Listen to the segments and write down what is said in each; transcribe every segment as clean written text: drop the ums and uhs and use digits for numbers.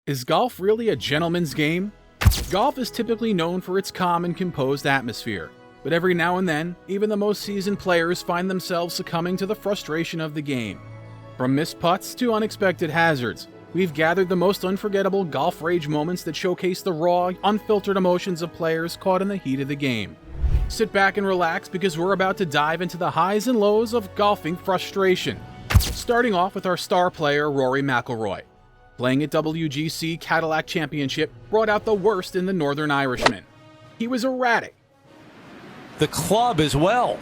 Is golf really a gentleman's game? Golf is typically known for its calm and composed atmosphere, but every now and then, even the most seasoned players find themselves succumbing to the frustration of the game. From missed putts to unexpected hazards, we've gathered the most unforgettable golf rage moments that showcase the raw, unfiltered emotions of players caught in the heat of the game. Sit back and relax because we're about to dive into the highs and lows of golfing frustration. Starting off with our star player, Rory McIlroy. Playing at WGC Cadillac Championship brought out the worst in the Northern Irishman. He was erratic. The club as well.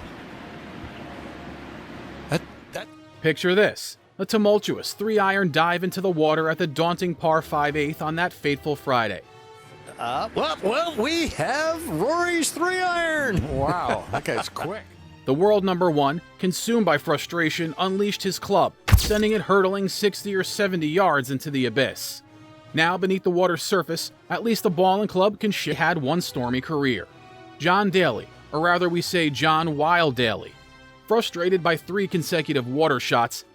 Picture this, a tumultuous 3-iron dive into the water at the daunting par 5/8 on that fateful Friday. Well, we have Rory's 3-iron. Wow, that guy's quick. The world number one, consumed by frustration, unleashed his club, sending it hurtling 60 or 70 yards into the abyss. Now, beneath the water's surface, at least the ball and club can had one stormy career. John Daly, or rather we say John Wild Daly, frustrated by 3 consecutive water shots.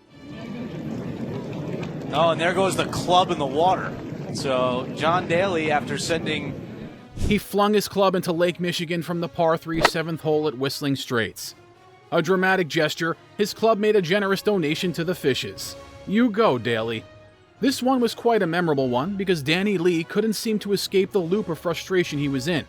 Oh, and there goes the club in the water. So John Daly, after sending... He flung his club into Lake Michigan from the par 3 7th hole at Whistling Straits. A dramatic gesture, his club made a generous donation to the fishes. You go, Daly. This one was quite a memorable one because Danny Lee couldn't seem to escape the loop of frustration he was in.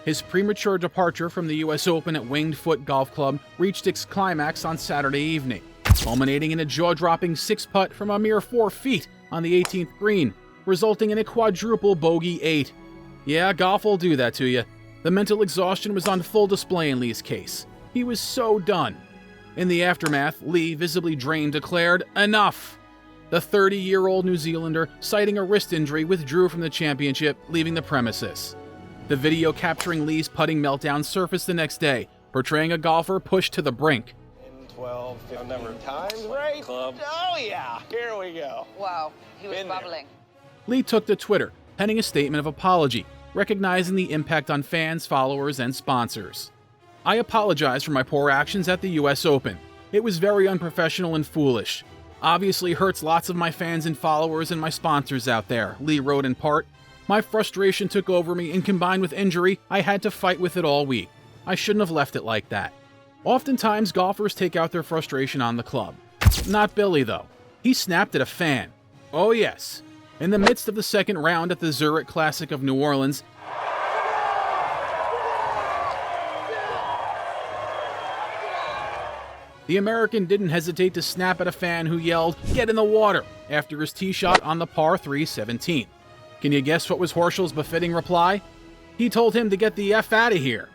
His premature departure from the US Open at Winged Foot Golf Club reached its climax on Saturday evening, culminating in a jaw-dropping 6-putt from a mere 4 feet on the 18th green, resulting in a quadruple bogey 8. Yeah, golf will do that to you. The mental exhaustion was on full display in Lee's case. He was so done. In the aftermath, Lee, visibly drained, declared, "Enough!" The 30-year-old New Zealander, citing a wrist injury, withdrew from the championship, leaving the premises. The video capturing Lee's putting meltdown surfaced the next day, portraying a golfer pushed to the brink. 12, 15 number of times, right? Club. Oh yeah, here we go. Wow, he was bubbling. Lee took to Twitter, penning a statement of apology, recognizing the impact on fans, followers, and sponsors. I apologize for my poor actions at the US Open. It was very unprofessional and foolish. Obviously hurts lots of my fans and followers and my sponsors out there, Lee wrote in part. My frustration took over me, and combined with injury, I had to fight with it all week. I shouldn't have left it like that. Oftentimes, golfers take out their frustration on the club. Not Billy, though. He snapped at a fan. Oh yes. In the midst of the second round at the Zurich Classic of New Orleans, the American didn't hesitate to snap at a fan who yelled, "Get in the water!" after his tee shot on the par 3 17th. Can you guess what was Horschel's befitting reply? He told him to get the F out of here.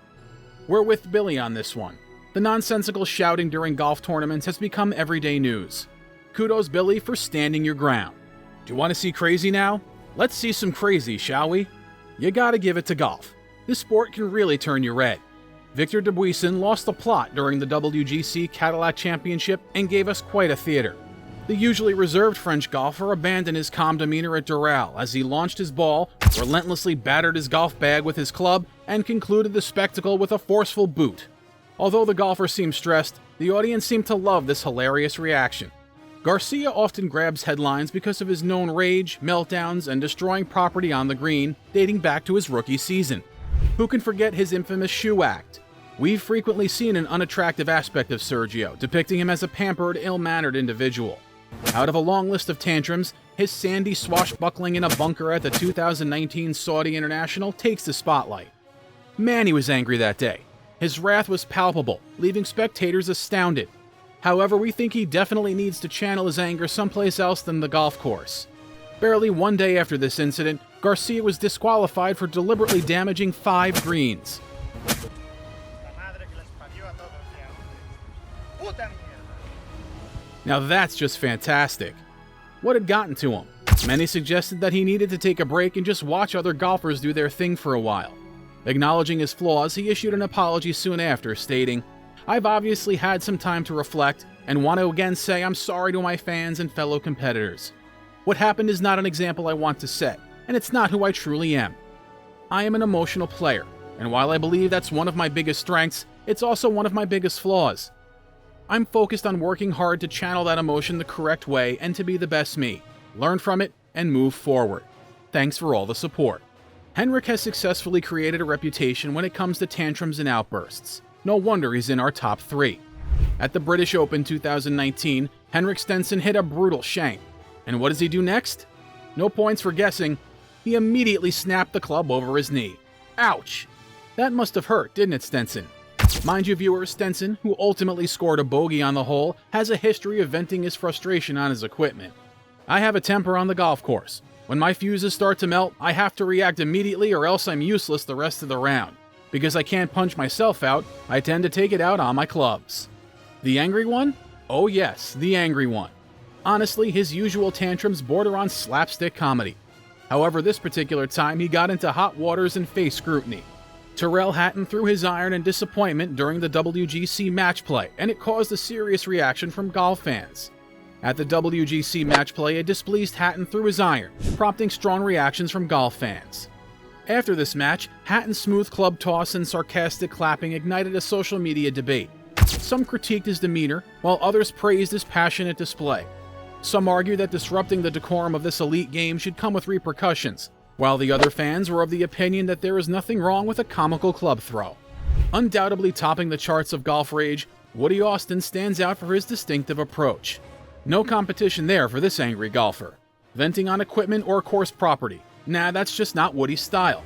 We're with Billy on this one. The nonsensical shouting during golf tournaments has become everyday news. Kudos, Billy, for standing your ground. Do you want to see crazy now? Let's see some crazy, shall we? You gotta give it to golf. This sport can really turn you red. Victor Dubuisson lost the plot during the WGC Cadillac Championship and gave us quite a theater. The usually reserved French golfer abandoned his calm demeanor at Doral as he launched his ball, relentlessly battered his golf bag with his club, and concluded the spectacle with a forceful boot. Although the golfer seemed stressed, the audience seemed to love this hilarious reaction. Garcia often grabs headlines because of his known rage, meltdowns, and destroying property on the green, dating back to his rookie season. Who can forget his infamous shoe act? We've frequently seen an unattractive aspect of Sergio, depicting him as a pampered, ill-mannered individual. Out of a long list of tantrums, his sandy swashbuckling in a bunker at the 2019 Saudi International takes the spotlight. Man, he was angry that day. His wrath was palpable, leaving spectators astounded. However, we think he definitely needs to channel his anger someplace else than the golf course. Barely one day after this incident, Garcia was disqualified for deliberately damaging 5 greens. Now that's just fantastic. What had gotten to him? Many suggested that he needed to take a break and just watch other golfers do their thing for a while. Acknowledging his flaws, he issued an apology soon after, stating, "I've obviously had some time to reflect and want to again say I'm sorry to my fans and fellow competitors. What happened is not an example I want to set, and it's not who I truly am. I am an emotional player, and while I believe that's one of my biggest strengths, it's also one of my biggest flaws. I'm focused on working hard to channel that emotion the correct way and to be the best me, learn from it, and move forward." Thanks for all the support. Henrik has successfully created a reputation when it comes to tantrums and outbursts. No wonder he's in our top 3. At the British Open 2019, Henrik Stenson hit a brutal shank. And what does he do next? No points for guessing. He immediately snapped the club over his knee. Ouch! That must have hurt, didn't it, Stenson? Mind you, viewers, Stenson, who ultimately scored a bogey on the hole, has a history of venting his frustration on his equipment. I have a temper on the golf course. When my fuses start to melt, I have to react immediately or else I'm useless the rest of the round. Because I can't punch myself out, I tend to take it out on my clubs. The angry one? Oh yes, the angry one. Honestly, his usual tantrums border on slapstick comedy. However, this particular time he got into hot waters and face scrutiny. Tyrrell Hatton threw his iron in disappointment during the WGC match play, and it caused a serious reaction from golf fans. At the WGC match play, a displeased Hatton threw his iron, prompting strong reactions from golf fans. After this match, Hatton's smooth club toss and sarcastic clapping ignited a social media debate. Some critiqued his demeanor, while others praised his passionate display. Some argued that disrupting the decorum of this elite game should come with repercussions, while the other fans were of the opinion that there is nothing wrong with a comical club throw. Undoubtedly topping the charts of golf rage, Woody Austin stands out for his distinctive approach. No competition there for this angry golfer. Venting on equipment or course property. Nah, that's just not Woody's style.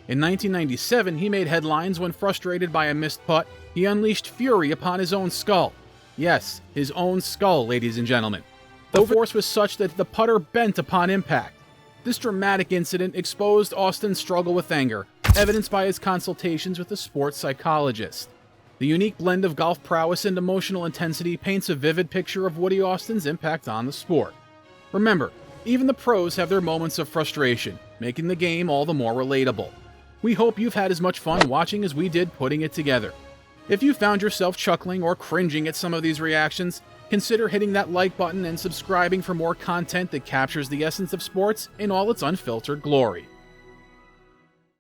In 1997, he made headlines when frustrated by a missed putt, he unleashed fury upon his own skull. Yes, his own skull, ladies and gentlemen. The force was such that the putter bent upon impact. This dramatic incident exposed Austin's struggle with anger, evidenced by his consultations with a sports psychologist. The unique blend of golf prowess and emotional intensity paints a vivid picture of Woody Austin's impact on the sport. Remember, even the pros have their moments of frustration, making the game all the more relatable. We hope you've had as much fun watching as we did putting it together. If you found yourself chuckling or cringing at some of these reactions, consider hitting that like button and subscribing for more content that captures the essence of sports in all its unfiltered glory.